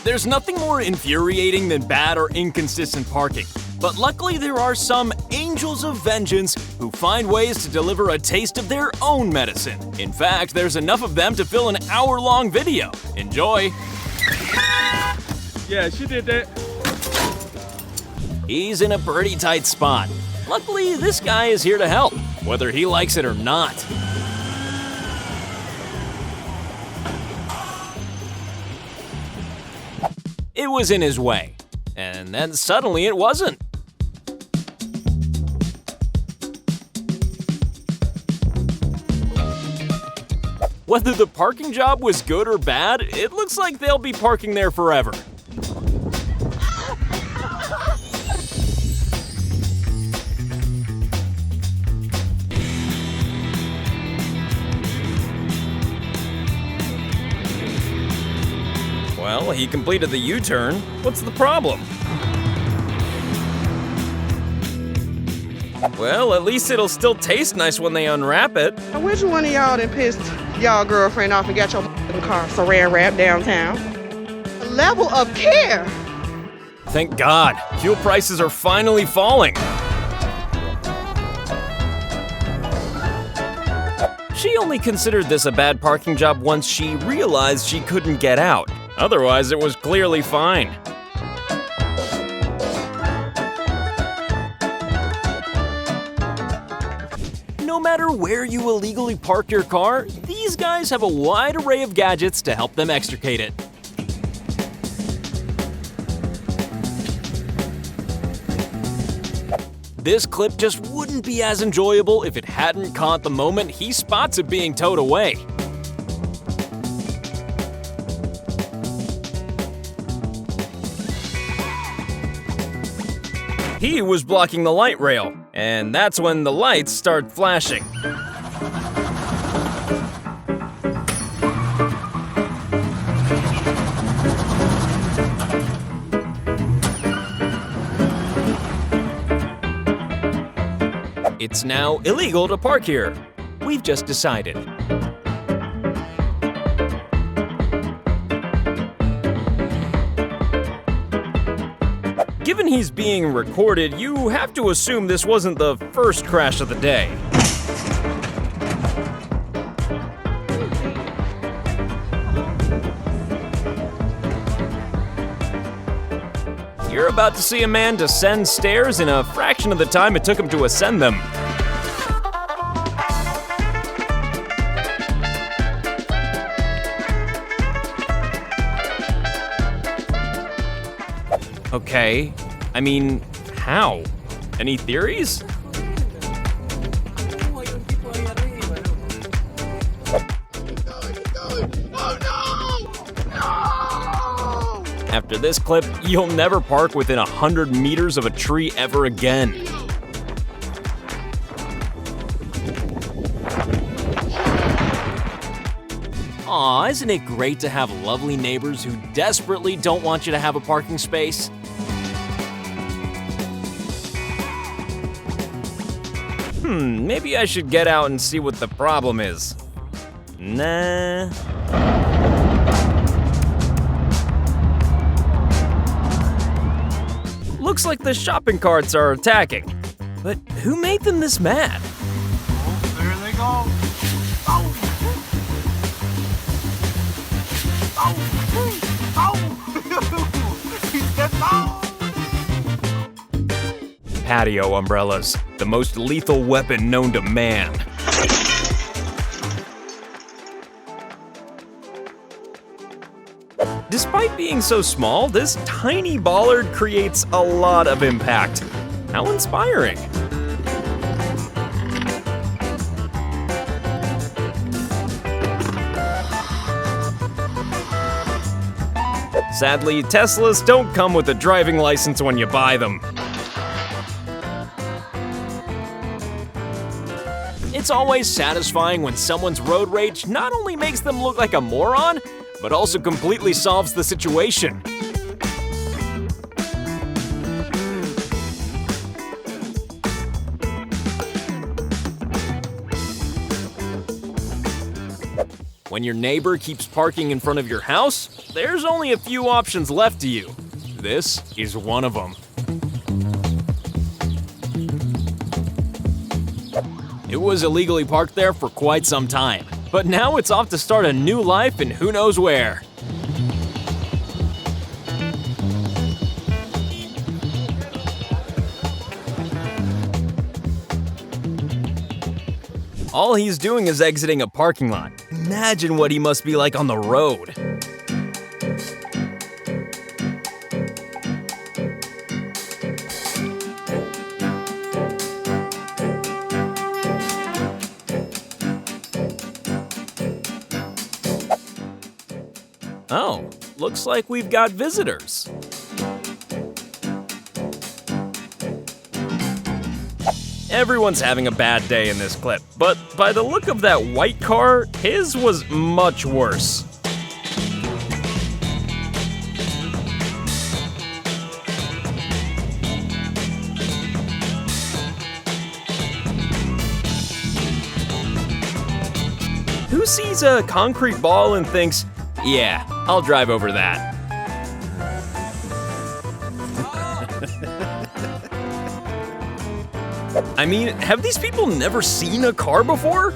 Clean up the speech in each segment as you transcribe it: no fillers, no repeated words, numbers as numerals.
There's nothing more infuriating than bad or inconsistent parking. But luckily there are some angels of vengeance who find ways to deliver a taste of their own medicine. In fact, there's enough of them to fill an hour-long video. Enjoy! Yeah, she did that. He's in a pretty tight spot. Luckily, this guy is here to help, whether he likes it or not. It was in his way, and then suddenly it wasn't. Whether the parking job was good or bad, it looks like they'll be parking there forever. Well, he completed the U-turn. What's the problem? Well, at least it'll still taste nice when they unwrap it. Which one of y'all done pissed y'all girlfriend off and got your car saran wrap downtown? A level of care! Thank God, fuel prices are finally falling. She only considered this a bad parking job once she realized she couldn't get out. Otherwise, it was clearly fine. No matter where you illegally park your car, these guys have a wide array of gadgets to help them extricate it. This clip just wouldn't be as enjoyable if it hadn't caught the moment he spots it being towed away. He was blocking the light rail, and that's when the lights start flashing. It's now illegal to park here. We've just decided. Given he's being recorded, you have to assume this wasn't the first crash of the day. You're about to see a man descend stairs in a fraction of the time it took him to ascend them. Okay, I mean, how? Any theories? After this clip, you'll never park within 100 meters of a tree ever again. Aw, isn't it great to have lovely neighbors who desperately don't want you to have a parking space? Maybe I should get out and see what the problem is. Nah. Looks like the shopping carts are attacking. But who made them this mad? Oh, there they go. Patio umbrellas, the most lethal weapon known to man. Despite being so small, this tiny bollard creates a lot of impact. How inspiring! Sadly, Teslas don't come with a driving license when you buy them. It's always satisfying when someone's road rage not only makes them look like a moron, but also completely solves the situation. When your neighbor keeps parking in front of your house, there's only a few options left to you. This is one of them. It was illegally parked there for quite some time, but now it's off to start a new life in who knows where. All he's doing is exiting a parking lot. Imagine what he must be like on the road. Oh, looks like we've got visitors. Everyone's having a bad day in this clip, but by the look of that white car, his was much worse. Who sees a concrete ball and thinks, yeah, I'll drive over that? I mean, have these people never seen a car before?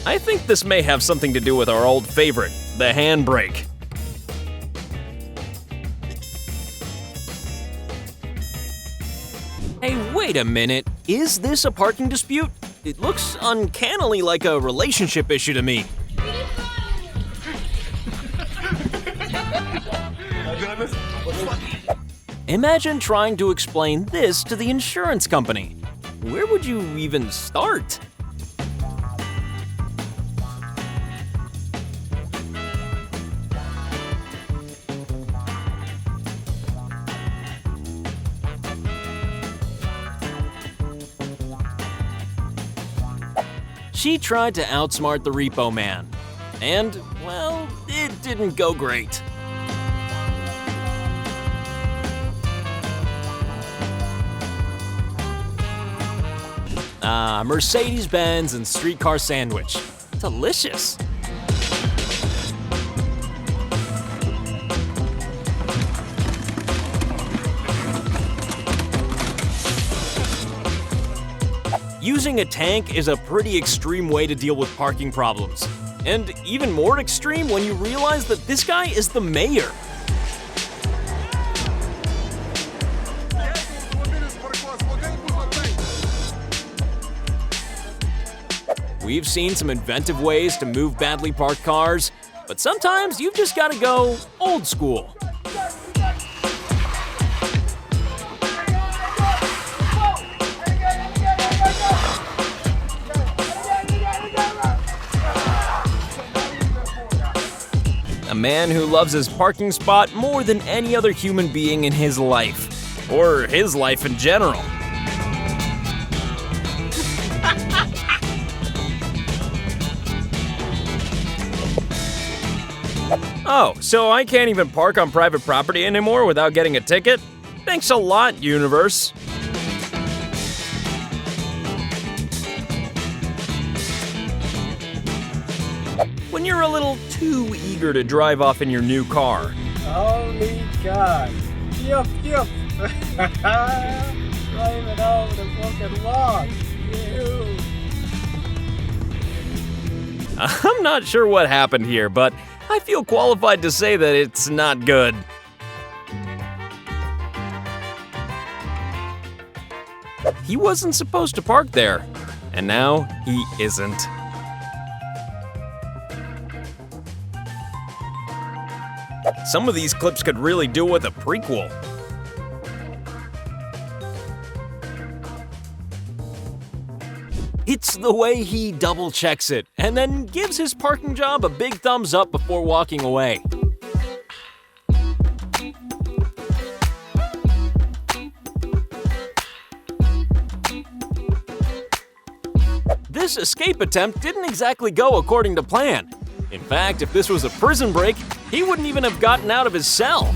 I think this may have something to do with our old favorite, the handbrake. Hey, wait a minute. Is this a parking dispute? It looks uncannily like a relationship issue to me. Imagine trying to explain this to the insurance company. Where would you even start? She tried to outsmart the Repo man. And, well, it didn't go great. Mercedes-Benz and streetcar sandwich. Delicious. Using a tank is a pretty extreme way to deal with parking problems. And even more extreme when you realize that this guy is the mayor. We've seen some inventive ways to move badly parked cars, but sometimes you've just got to go old school. A man who loves his parking spot more than any other human being in his life, or his life in general. Oh, so I can't even park on private property anymore without getting a ticket? Thanks a lot, universe. When you're a little too eager to drive off in your new car. Holy God. Yup, yup. Driving over the fucking log. Ew. I'm not sure what happened here, but I feel qualified to say that it's not good. He wasn't supposed to park there, and now he isn't. Some of these clips could really do with a prequel. It's the way he double checks it and then gives his parking job a big thumbs up before walking away. This escape attempt didn't exactly go according to plan. In fact, if this was a prison break, he wouldn't even have gotten out of his cell.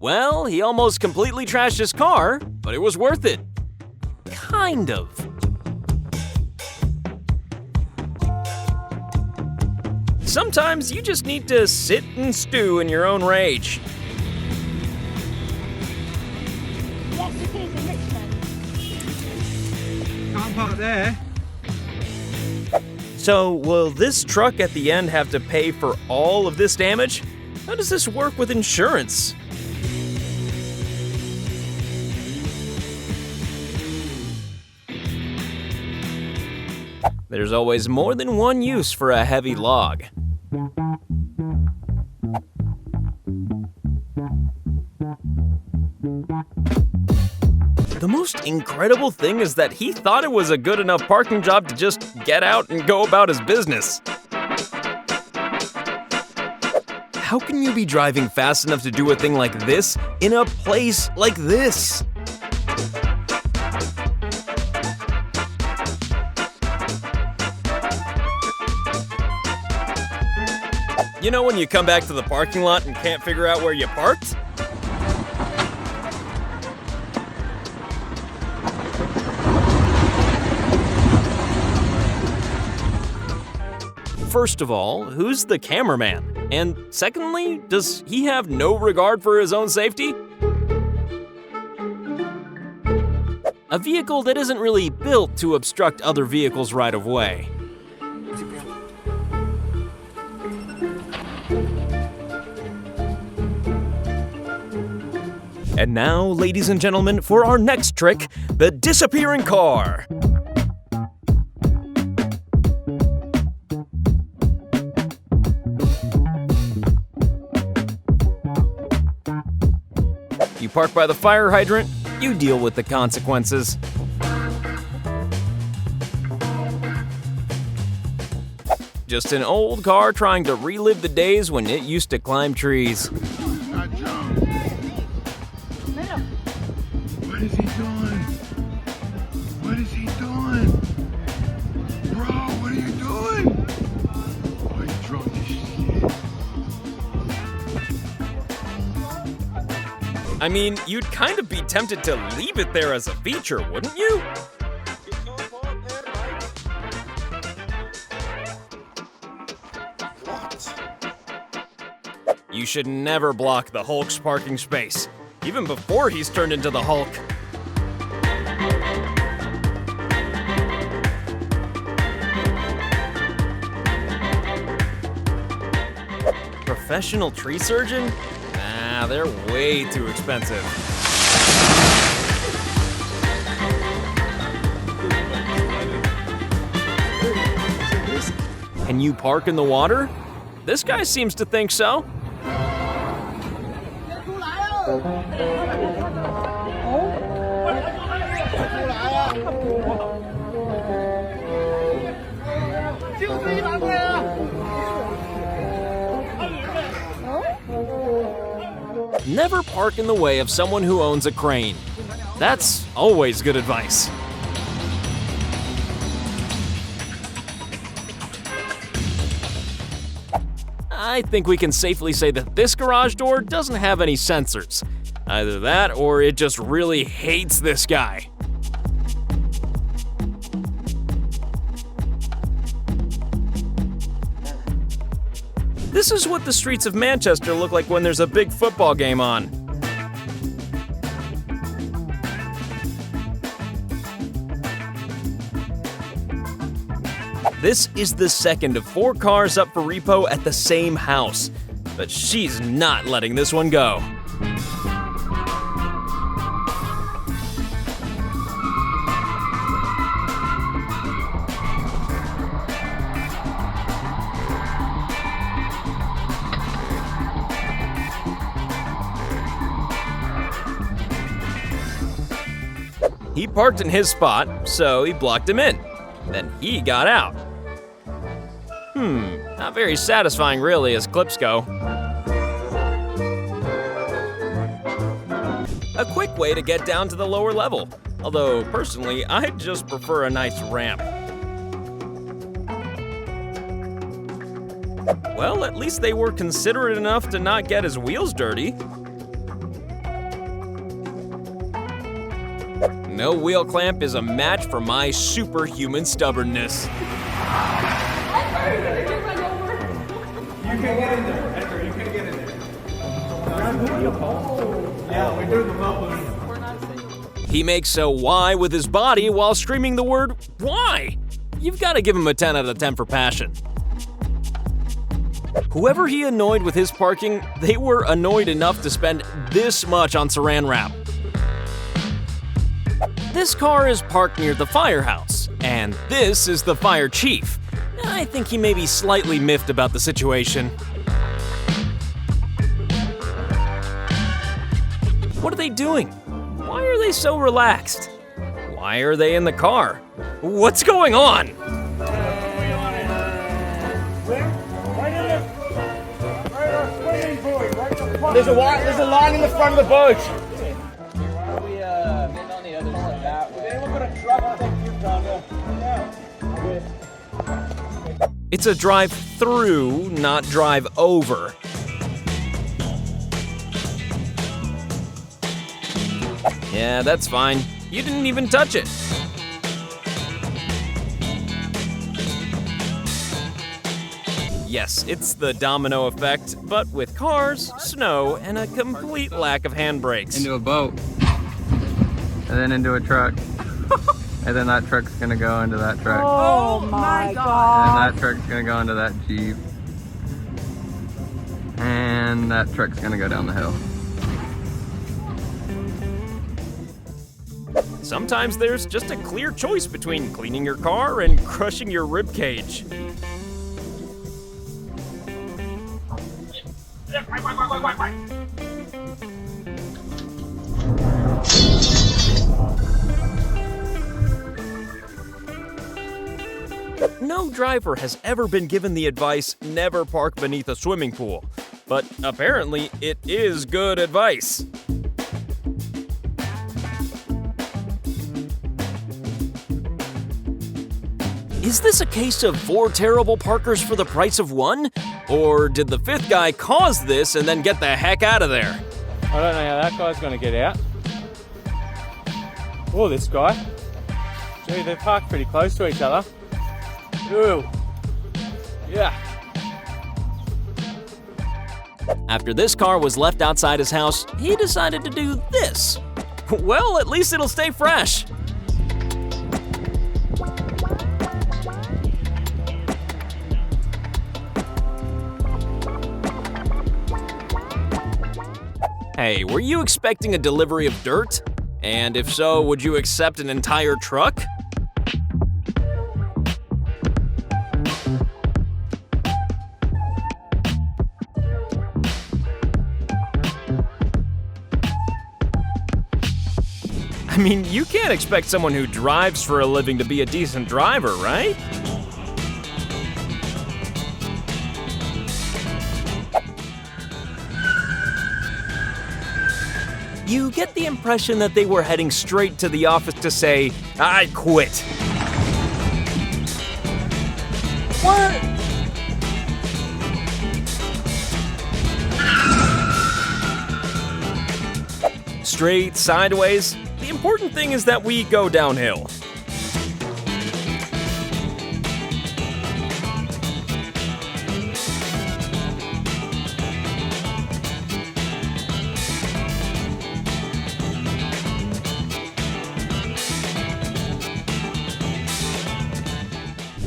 Well, he almost completely trashed his car, but it was worth it. Kind of. Sometimes you just need to sit and stew in your own rage. Yes, it is in Richmond. Can't park there. So, will this truck at the end have to pay for all of this damage? How does this work with insurance? There's always more than one use for a heavy log. The most incredible thing is that he thought it was a good enough parking job to just get out and go about his business. How can you be driving fast enough to do a thing like this in a place like this? You know when you come back to the parking lot and can't figure out where you parked? First of all, who's the cameraman? And secondly, does he have no regard for his own safety? A vehicle that isn't really built to obstruct other vehicles' right of way. And now, ladies and gentlemen, for our next trick, the disappearing car. You park by the fire hydrant, you deal with the consequences. Just an old car trying to relive the days when it used to climb trees. What is he doing? What is he doing? Bro, what are you doing? Oh, you drunk as shit. I mean, you'd kind of be tempted to leave it there as a feature, wouldn't you? You should never block the Hulk's parking space, even before he's turned into the Hulk. Professional tree surgeon? Nah, they're way too expensive. Can you park in the water? This guy seems to think so. Never park in the way of someone who owns a crane. That's always good advice. I think we can safely say that this garage door doesn't have any sensors. Either that or it just really hates this guy. This is what the streets of Manchester look like when there's a big football game on. This is the second of 4 cars up for repo at the same house, but she's not letting this one go. He parked in his spot, so he blocked him in. Then he got out. Not very satisfying really as clips go. A quick way to get down to the lower level, although personally I'd just prefer a nice ramp. Well, at least they were considerate enough to not get his wheels dirty. No wheel clamp is a match for my superhuman stubbornness. You can get in there, Edgar. You can get in there. Yeah, we're doing the bubble. He makes a Y with his body while screaming the word why. You've got to give him a 10 out of 10 for passion. Whoever he annoyed with his parking, they were annoyed enough to spend this much on saran wrap. This car is parked near the firehouse, and this is the fire chief. I think he may be slightly miffed about the situation. What are they doing? Why are they so relaxed? Why are they in the car? What's going on? There's a line in the front of the boat. Why are we maybe on the other side that way? Anyone got a truck? I think you've done it. It's a drive-through, not drive-over. Yeah, that's fine. You didn't even touch it. Yes, it's the domino effect, but with cars, snow, and a complete lack of handbrakes. Into a boat. And then into a truck. And then that truck's gonna go into that truck. Oh my God. And then that truck's gonna go into that Jeep. And that truck's gonna go down the hill. Sometimes there's just a clear choice between cleaning your car and crushing your ribcage. No driver has ever been given the advice, never park beneath a swimming pool. But apparently, it is good advice. Is this a case of 4 terrible parkers for the price of 1? Or did the 5th guy cause this and then get the heck out of there? I don't know how that guy's going to get out. Oh, this guy. Gee, they're parked pretty close to each other. Ooh. Yeah. After this car was left outside his house, he decided to do this. Well, at least it'll stay fresh. Hey, were you expecting a delivery of dirt? And if so, would you accept an entire truck? I mean, you can't expect someone who drives for a living to be a decent driver, right? You get the impression that they were heading straight to the office to say, "I quit." What? Straight, sideways. The important thing is that we go downhill.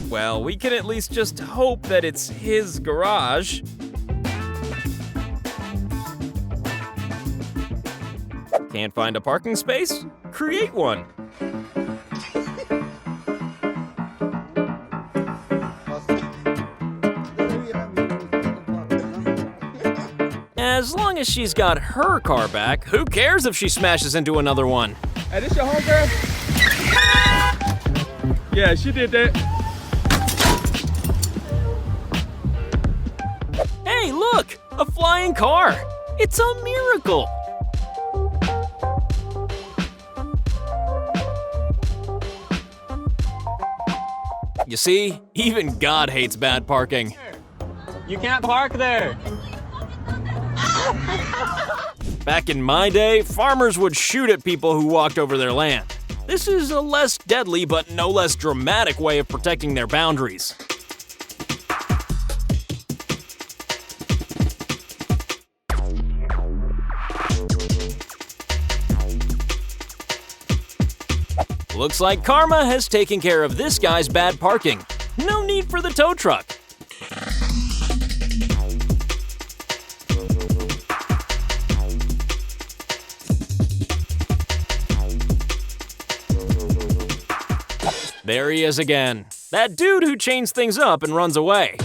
Well, we can at least just hope that it's his garage. Can't find a parking space? Create one. As long as she's got her car back, who cares if she smashes into another one? Hey, this your home, girl? Yeah, she did that. Hey, look! A flying car! It's a miracle! You see, even God hates bad parking. You can't park there. Back in my day, farmers would shoot at people who walked over their land. This is a less deadly but no less dramatic way of protecting their boundaries. Looks like karma has taken care of this guy's bad parking. No need for the tow truck. There he is again. That dude who chains things up and runs away.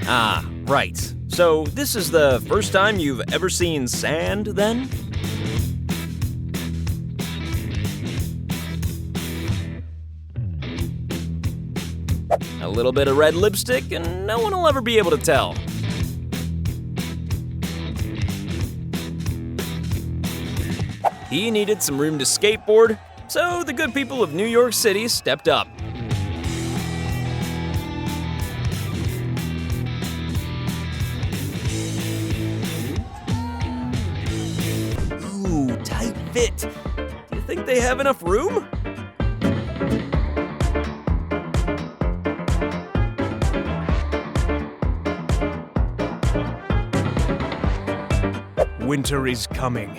Ah, right. So this is the first time you've ever seen sand, then? A little bit of red lipstick and no one will ever be able to tell. He needed some room to skateboard, so the good people of New York City stepped up. Ooh, tight fit. You think they have enough room? Winter is coming.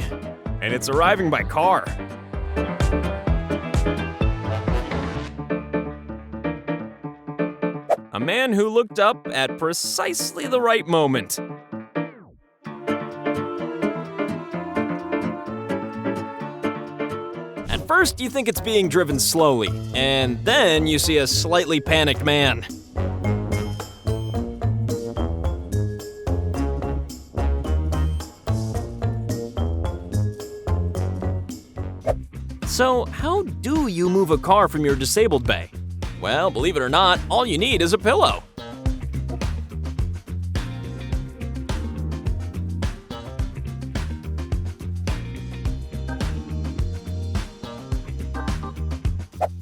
And it's arriving by car. A man who looked up at precisely the right moment. At first, you think it's being driven slowly, and then you see a slightly panicked man. So, how do you move a car from your disabled bay? Well, believe it or not, all you need is a pillow.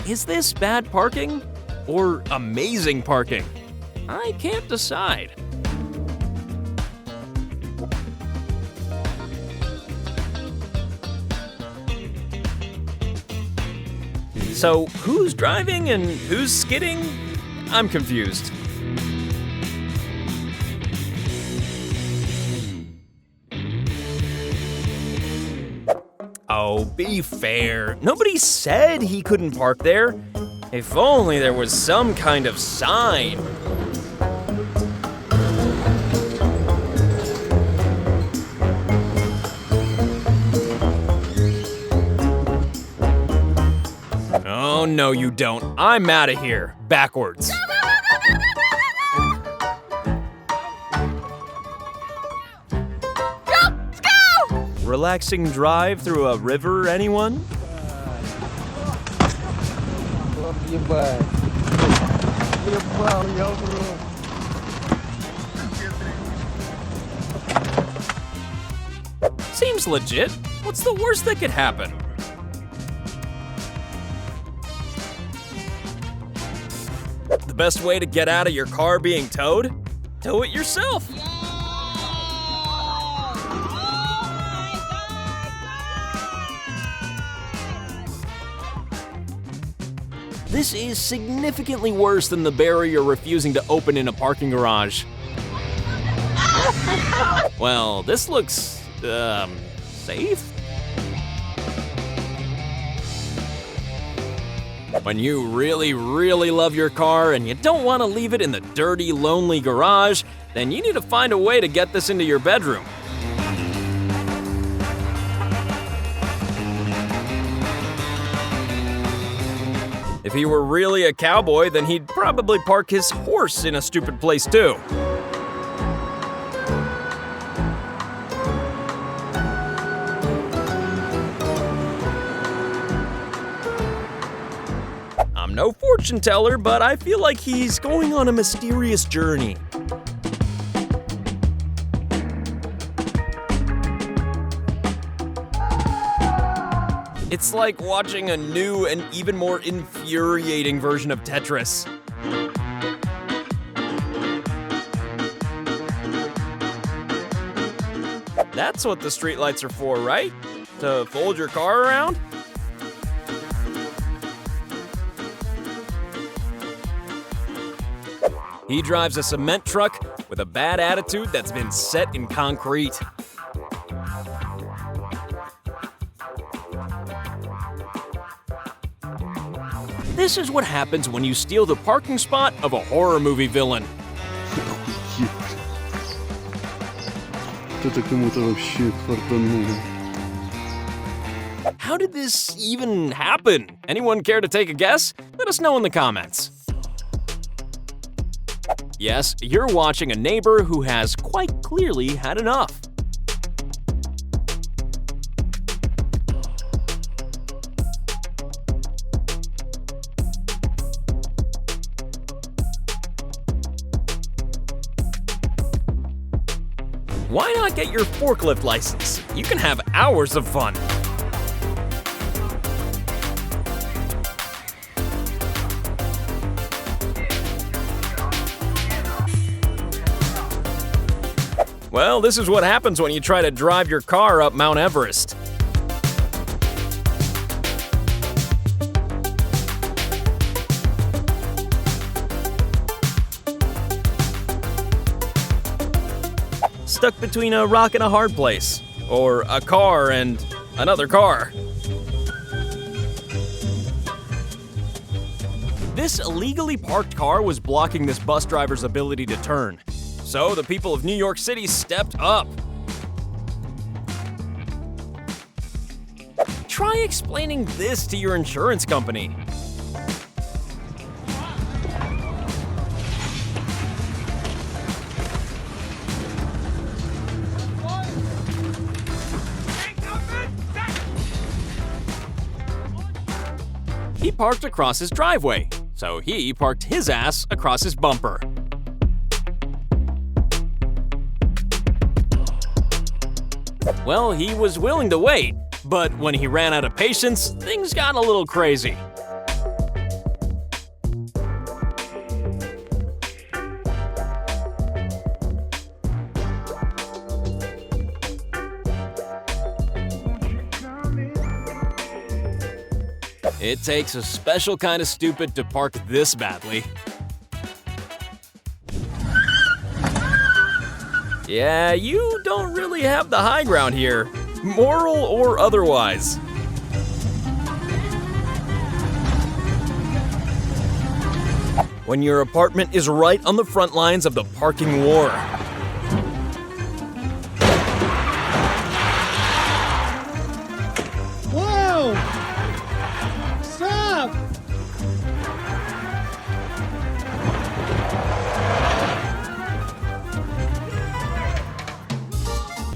Is this bad parking or amazing parking? I can't decide. So, who's driving and who's skidding? I'm confused. Oh, be fair. Nobody said he couldn't park there. If only there was some kind of sign. Oh, no, you don't. I'm out of here. Backwards. Let's go! Relaxing drive through a river, anyone? Seems legit. What's the worst that could happen? The best way to get out of your car being towed? Tow it yourself. This is significantly worse than the barrier refusing to open in a parking garage. Well, this looks, safe? When you really, really love your car and you don't want to leave it in the dirty, lonely garage, then you need to find a way to get this into your bedroom. If he were really a cowboy, then he'd probably park his horse in a stupid place too. I'm no fortune teller, but I feel like he's going on a mysterious journey. It's like watching a new and even more infuriating version of Tetris. That's what the streetlights are for, right? To fold your car around? He drives a cement truck with a bad attitude that's been set in concrete. This is what happens when you steal the parking spot of a horror movie villain. How did this even happen? Anyone care to take a guess? Let us know in the comments. Yes, you're watching a neighbor who has quite clearly had enough. Why not get your forklift license? You can have hours of fun. Well, this is what happens when you try to drive your car up Mount Everest. Stuck between a rock and a hard place, or a car and another car. This illegally parked car was blocking this bus driver's ability to turn. So the people of New York City stepped up. Try explaining this to your insurance company. He parked across his driveway, so he parked his ass across his bumper. Well, he was willing to wait, but when he ran out of patience, things got a little crazy. It takes a special kind of stupid to park this badly. Yeah, you don't really have the high ground here, moral or otherwise. When your apartment is right on the front lines of the parking war. Whoa! Stop!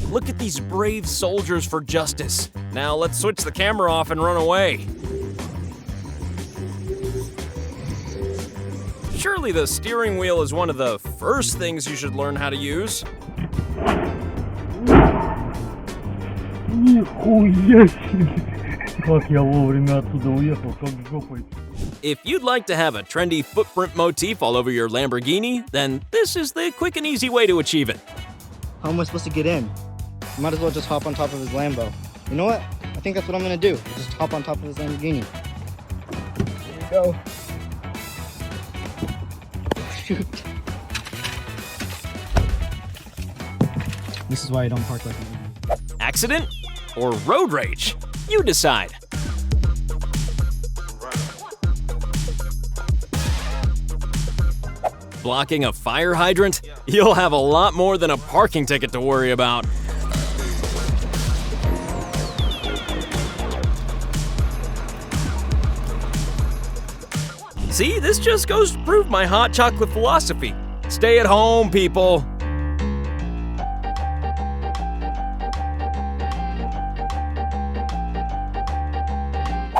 Look at these brave soldiers for justice. Now let's switch the camera off and run away. Surely the steering wheel is one of the first things you should learn how to use. If you'd like to have a trendy footprint motif all over your Lamborghini, then this is the quick and easy way to achieve it. How am I supposed to get in? I might as well just hop on top of his Lambo. You know what? I think that's what I'm gonna do. Just hop on top of his Lamborghini. Here we go. Shoot. This is why I don't park like that. Accident or road rage? You decide. Blocking a fire hydrant? You'll have a lot more than a parking ticket to worry about. See, this just goes to prove my hot chocolate philosophy. Stay at home, people.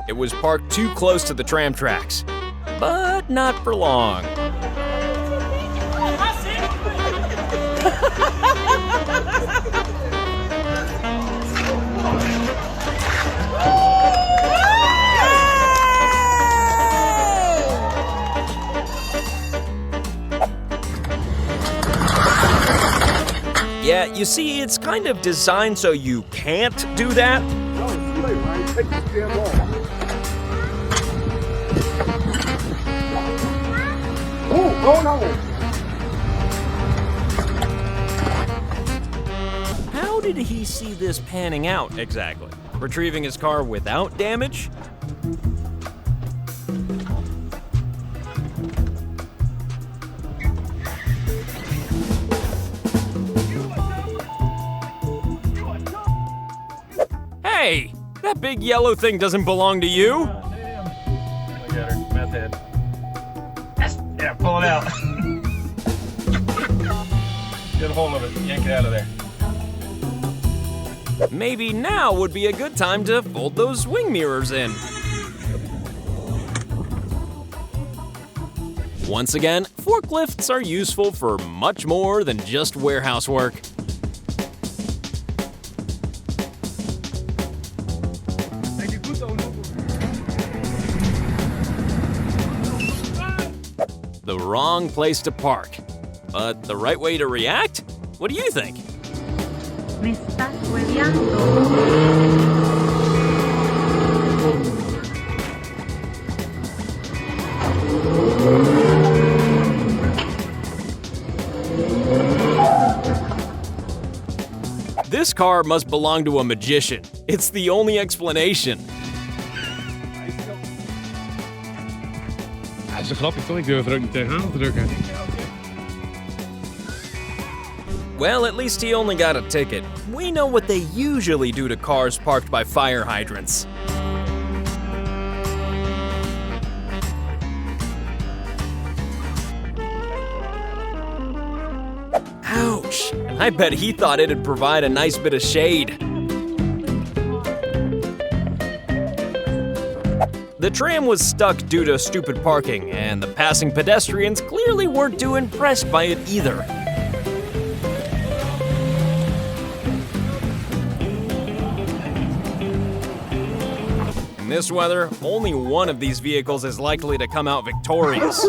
It was parked too close to the tram tracks, but not for long. Yeah, you see, it's kind of designed so you can't do that. How did he see this panning out exactly? Retrieving his car without damage? Hey, that big yellow thing doesn't belong to you. Look at her, meth head. Yeah, pull it out. Get a hold of it, yank it out of there. Maybe now would be a good time to fold those wing mirrors in. Once again, forklifts are useful for much more than just warehouse work. The wrong place to park, but the right way to react? What do you think? Me estás hueveando. This car must belong to a magician. It's the only explanation. Dat is een grapje toch? Ik durf er ook niet tegenaan te drukken. Well, at least he only got a ticket. We know what they usually do to cars parked by fire hydrants. Ouch! I bet he thought it'd provide a nice bit of shade. The tram was stuck due to stupid parking, and the passing pedestrians clearly weren't too impressed by it either. In this weather, only one of these vehicles is likely to come out victorious.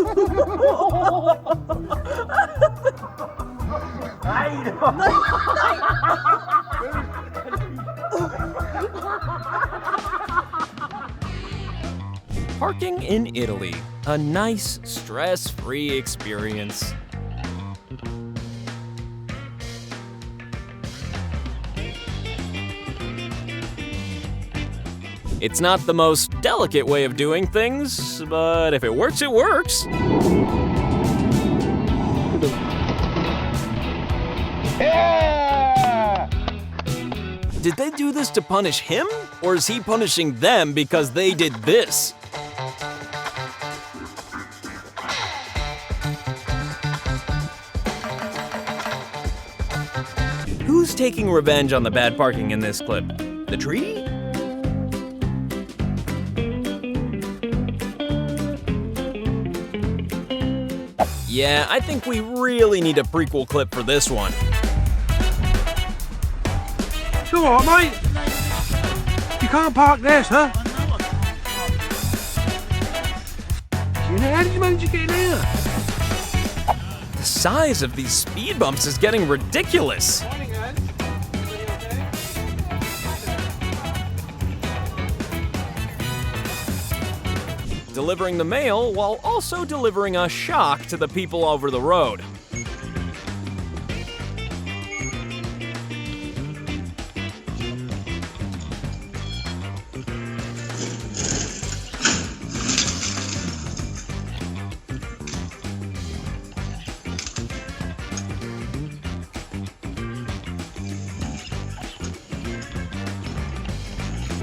Parking in Italy, a nice, stress-free experience. It's not the most delicate way of doing things, but if it works, it works. Did they do this to punish him, or is he punishing them because they did this? Who's taking revenge on the bad parking in this clip? The tree? Yeah, I think we really need a prequel clip for this one. It's alright, mate. You can't park there, sir. How did you manage to get in here? The size of these speed bumps is getting ridiculous. Delivering the mail while also delivering a shock to the people over the road.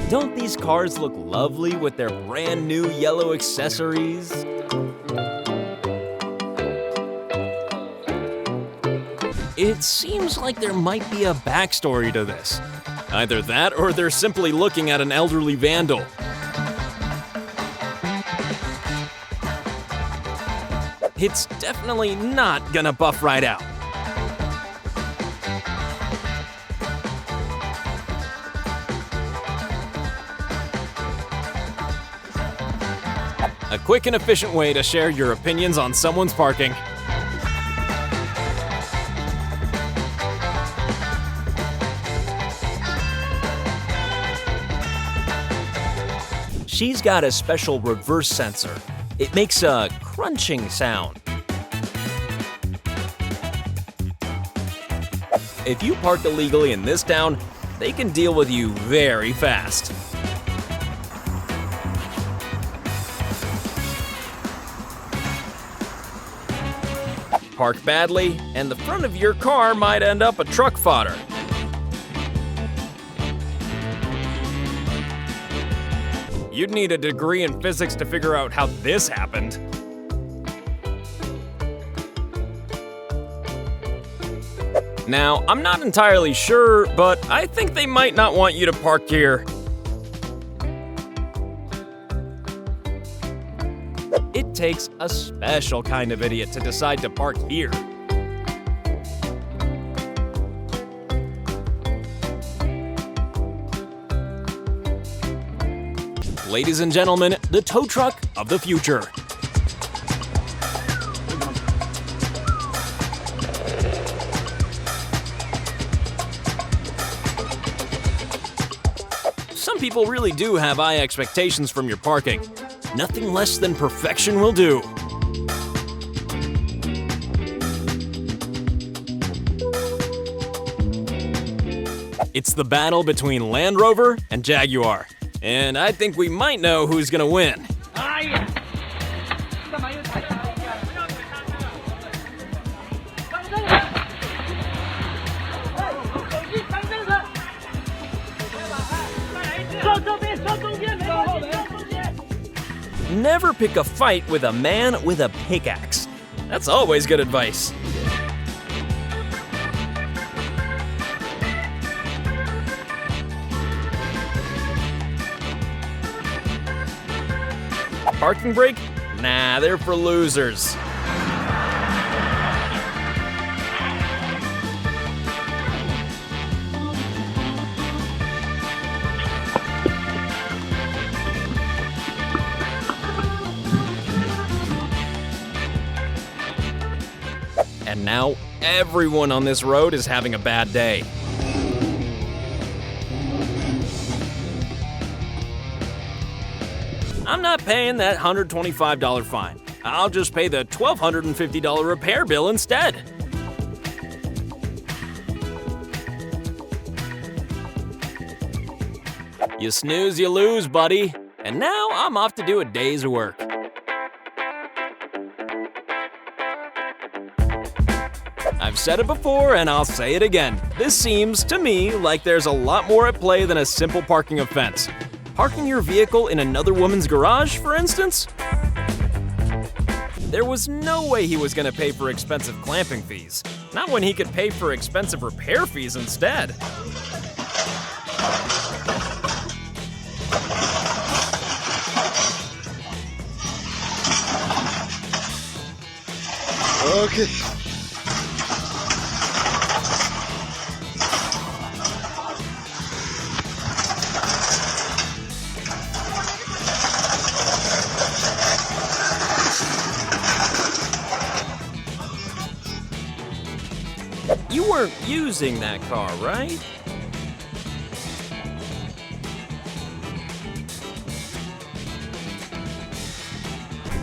Don't these cars look lovely with their brand new yellow accessories? It seems like there might be a backstory to this. Either that or they're simply looking at an elderly vandal. It's definitely not gonna buff right out. A quick and efficient way to share your opinions on someone's parking. She's got a special reverse sensor. It makes a crunching sound. If you park illegally in this town, they can deal with you very fast. Park badly, and the front of your car might end up a truck fodder. You'd need a degree in physics to figure out how this happened. Now, I'm not entirely sure, but I think they might not want you to park here. It takes a special kind of idiot to decide to park here. Ladies and gentlemen, the tow truck of the future. Some people really do have high expectations from your parking. Nothing less than perfection will do. It's the battle between Land Rover and Jaguar. And I think we might know who's gonna win. Never pick a fight with a man with a pickaxe. That's always good advice. Parking brake? Nah, they're for losers. And now everyone on this road is having a bad day. I'm not paying that $125 fine. I'll just pay the $1,250 repair bill instead. You snooze, you lose, buddy. And now I'm off to do a day's work. I've said it before and I'll say it again. This seems, to me, like there's a lot more at play than a simple parking offense. Parking your vehicle in another woman's garage, for instance? There was no way he was gonna pay for expensive clamping fees. Not when he could pay for expensive repair fees instead. Okay. You weren't using that car, right?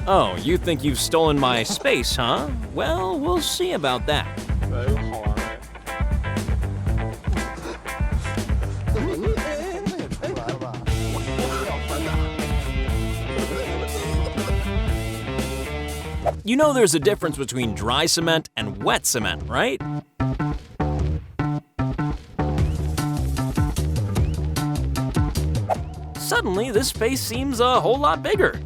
Oh, you think you've stolen my space, huh? Well, we'll see about that. You know there's a difference between dry cement and wet cement, right? Suddenly, this space seems a whole lot bigger.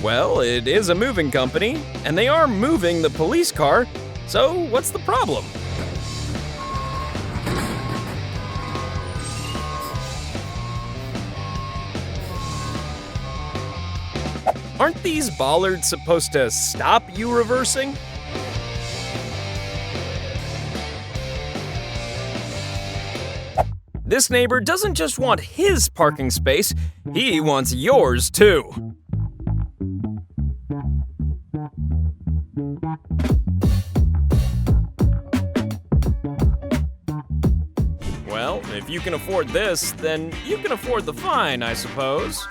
Well, it is a moving company, and they are moving the police car, so what's the problem? Aren't these bollards supposed to stop you reversing? This neighbor doesn't just want his parking space, he wants yours too. you can afford this, then you can afford the fine, I suppose.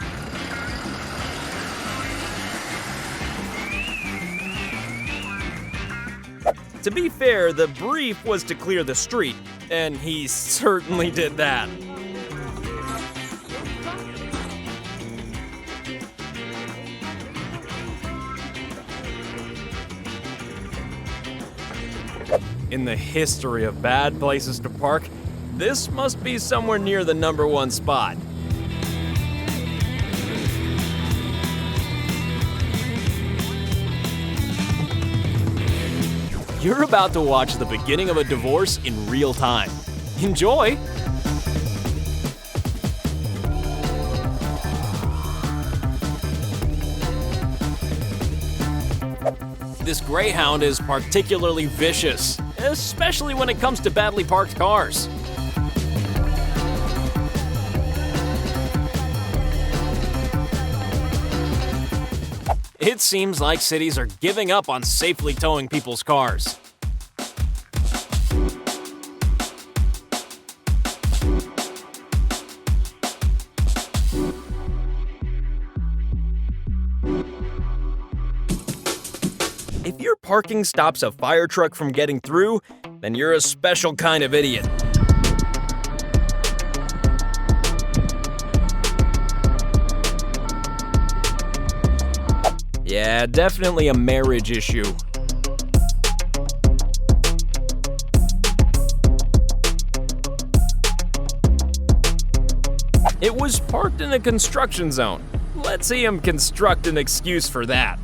To be fair, the brief was to clear the street, and he certainly did that. In the history of bad places to park, this must be somewhere near the #1 spot. You're about to watch the beginning of a divorce in real time. Enjoy! This Greyhound is particularly vicious, especially when it comes to badly parked cars. It seems like cities are giving up on safely towing people's cars. If your parking stops a fire truck from getting through, then you're a special kind of idiot. Yeah, definitely a marriage issue. It was parked in a construction zone. Let's see him construct an excuse for that.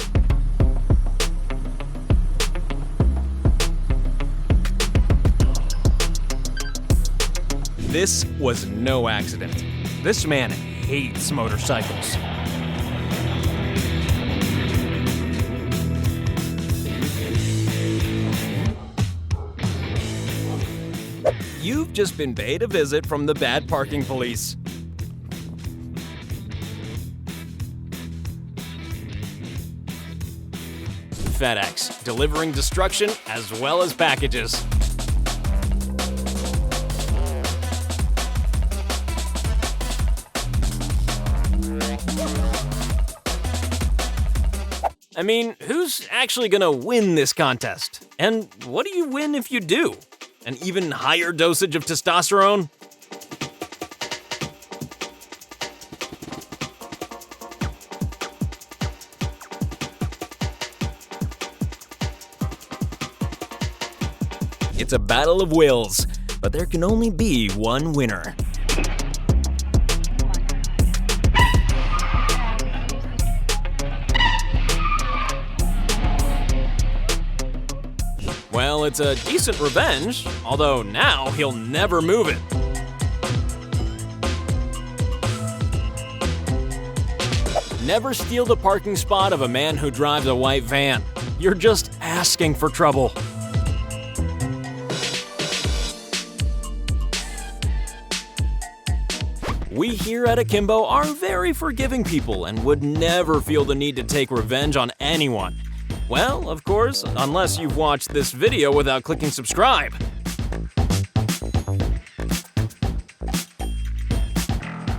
This was no accident. This man hates motorcycles. You've just been paid a visit from the bad parking police. FedEx, delivering destruction as well as packages. I mean, who's actually gonna win this contest? And what do you win if you do? An even higher dosage of testosterone? It's a battle of wills, but there can only be one winner. Well, it's a decent revenge, although now he'll never move it. Never steal the parking spot of a man who drives a white van. You're just asking for trouble. We here at Akimbo are very forgiving people and would never feel the need to take revenge on anyone. Well, of course, unless you've watched this video without clicking subscribe.